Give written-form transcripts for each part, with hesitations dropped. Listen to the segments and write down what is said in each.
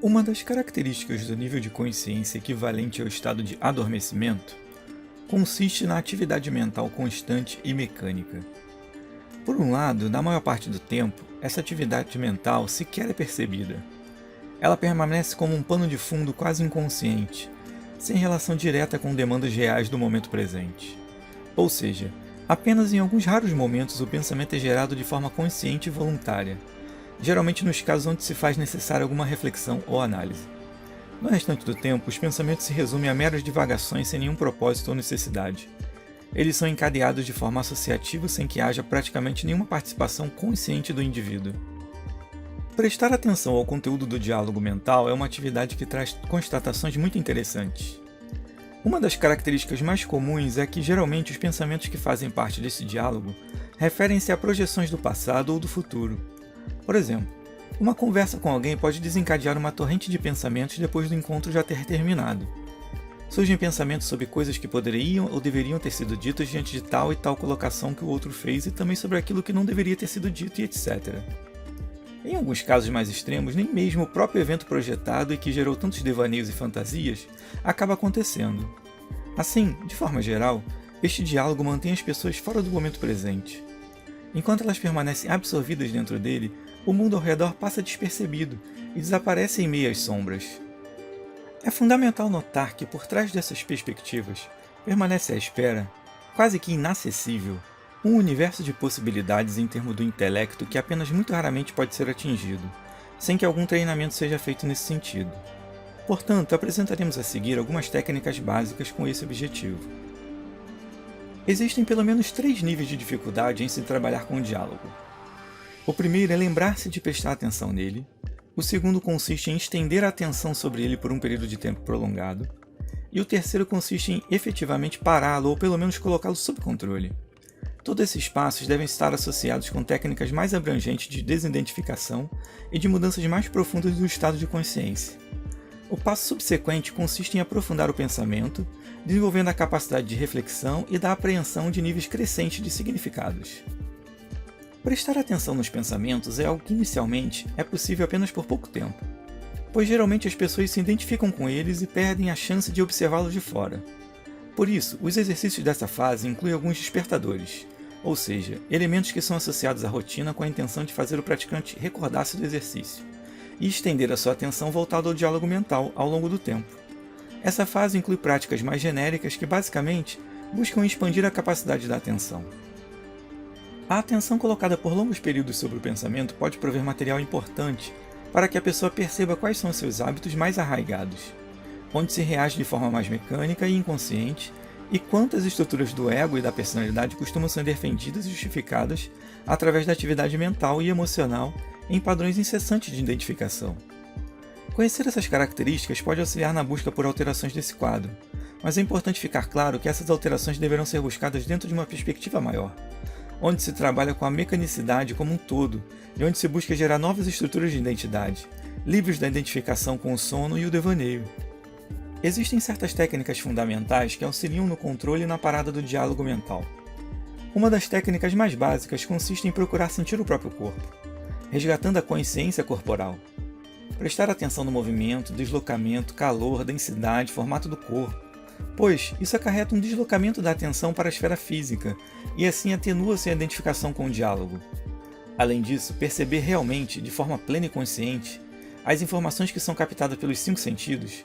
Uma das características do nível de consciência equivalente ao estado de adormecimento consiste na atividade mental constante e mecânica. Por um lado, na maior parte do tempo, essa atividade mental sequer é percebida. Ela permanece como um pano de fundo quase inconsciente, sem relação direta com demandas reais do momento presente. Ou seja, apenas em alguns raros momentos o pensamento é gerado de forma consciente e voluntária, geralmente nos casos onde se faz necessária alguma reflexão ou análise. No restante do tempo, os pensamentos se resumem a meras divagações sem nenhum propósito ou necessidade. Eles são encadeados de forma associativa sem que haja praticamente nenhuma participação consciente do indivíduo. Prestar atenção ao conteúdo do diálogo mental é uma atividade que traz constatações muito interessantes. Uma das características mais comuns é que geralmente os pensamentos que fazem parte desse diálogo referem-se a projeções do passado ou do futuro. Por exemplo, uma conversa com alguém pode desencadear uma torrente de pensamentos depois do encontro já ter terminado. Surgem pensamentos sobre coisas que poderiam ou deveriam ter sido ditas diante de tal e tal colocação que o outro fez e também sobre aquilo que não deveria ter sido dito e etc. Em alguns casos mais extremos, nem mesmo o próprio evento projetado e que gerou tantos devaneios e fantasias acaba acontecendo. Assim, de forma geral, este diálogo mantém as pessoas fora do momento presente. Enquanto elas permanecem absorvidas dentro dele, o mundo ao redor passa despercebido e desaparece em meio às sombras. É fundamental notar que por trás dessas perspectivas permanece à espera, quase que inacessível, um universo de possibilidades em termos do intelecto que apenas muito raramente pode ser atingido, sem que algum treinamento seja feito nesse sentido. Portanto, apresentaremos a seguir algumas técnicas básicas com esse objetivo. Existem pelo menos 3 níveis de dificuldade em se trabalhar com o diálogo. O primeiro é lembrar-se de prestar atenção nele. O segundo consiste em estender a atenção sobre ele por um período de tempo prolongado. E o terceiro consiste em efetivamente pará-lo ou pelo menos colocá-lo sob controle. Todos esses passos devem estar associados com técnicas mais abrangentes de desidentificação e de mudanças mais profundas do estado de consciência. O passo subsequente consiste em aprofundar o pensamento, desenvolvendo a capacidade de reflexão e da apreensão de níveis crescentes de significados. Prestar atenção nos pensamentos é algo que inicialmente é possível apenas por pouco tempo, pois geralmente as pessoas se identificam com eles e perdem a chance de observá-los de fora. Por isso, os exercícios dessa fase incluem alguns despertadores, ou seja, elementos que são associados à rotina com a intenção de fazer o praticante recordar-se do exercício e estender a sua atenção voltada ao diálogo mental ao longo do tempo. Essa fase inclui práticas mais genéricas que basicamente buscam expandir a capacidade da atenção. A atenção colocada por longos períodos sobre o pensamento pode prover material importante para que a pessoa perceba quais são os seus hábitos mais arraigados, onde se reage de forma mais mecânica e inconsciente, e quantas estruturas do ego e da personalidade costumam ser defendidas e justificadas através da atividade mental e emocional em padrões incessantes de identificação. Conhecer essas características pode auxiliar na busca por alterações desse quadro, mas é importante ficar claro que essas alterações deverão ser buscadas dentro de uma perspectiva maior, onde se trabalha com a mecanicidade como um todo e onde se busca gerar novas estruturas de identidade, livres da identificação com o sono e o devaneio. Existem certas técnicas fundamentais que auxiliam no controle e na parada do diálogo mental. Uma das técnicas mais básicas consiste em procurar sentir o próprio corpo, resgatando a consciência corporal. Prestar atenção no movimento, deslocamento, calor, densidade, formato do corpo, pois isso acarreta um deslocamento da atenção para a esfera física e assim atenua-se a identificação com o diálogo. Além disso, perceber realmente, de forma plena e consciente, as informações que são captadas pelos 5 sentidos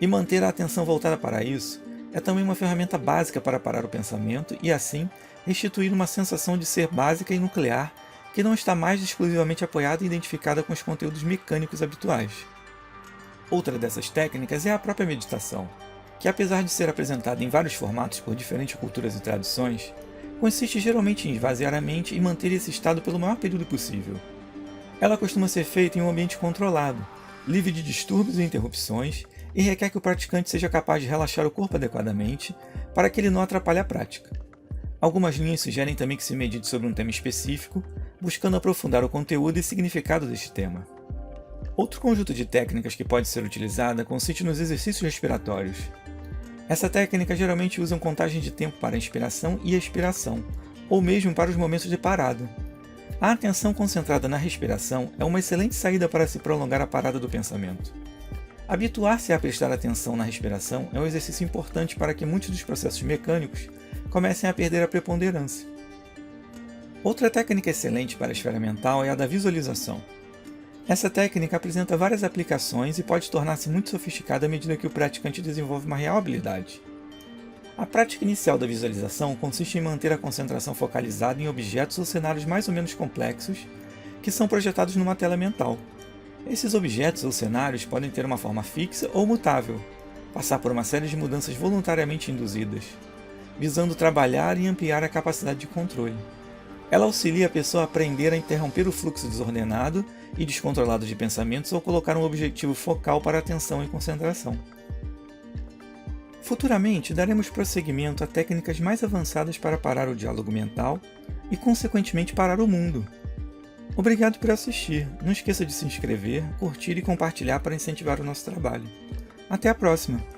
e manter a atenção voltada para isso é também uma ferramenta básica para parar o pensamento e assim restituir uma sensação de ser básica e nuclear que não está mais exclusivamente apoiada e identificada com os conteúdos mecânicos habituais. Outra dessas técnicas é a própria meditação, que apesar de ser apresentada em vários formatos por diferentes culturas e tradições, consiste geralmente em esvaziar a mente e manter esse estado pelo maior período possível. Ela costuma ser feita em um ambiente controlado, livre de distúrbios e interrupções, e requer que o praticante seja capaz de relaxar o corpo adequadamente para que ele não atrapalhe a prática. Algumas linhas sugerem também que se medite sobre um tema específico, buscando aprofundar o conteúdo e significado deste tema. Outro conjunto de técnicas que pode ser utilizada consiste nos exercícios respiratórios. Essa técnica geralmente usa contagem de tempo para a inspiração e expiração, ou mesmo para os momentos de parada. A atenção concentrada na respiração é uma excelente saída para se prolongar a parada do pensamento. Habituar-se a prestar atenção na respiração é um exercício importante para que muitos dos processos mecânicos comecem a perder a preponderância. Outra técnica excelente para a esfera mental é a da visualização. Essa técnica apresenta várias aplicações e pode tornar-se muito sofisticada à medida que o praticante desenvolve uma real habilidade. A prática inicial da visualização consiste em manter a concentração focalizada em objetos ou cenários mais ou menos complexos que são projetados numa tela mental. Esses objetos ou cenários podem ter uma forma fixa ou mutável, passar por uma série de mudanças voluntariamente induzidas, visando trabalhar e ampliar a capacidade de controle. Ela auxilia a pessoa a aprender a interromper o fluxo desordenado e descontrolado de pensamentos ou colocar um objetivo focal para atenção e concentração. Futuramente, daremos prosseguimento a técnicas mais avançadas para parar o diálogo mental e, consequentemente, parar o mundo. Obrigado por assistir. Não esqueça de se inscrever, curtir e compartilhar para incentivar o nosso trabalho. Até a próxima!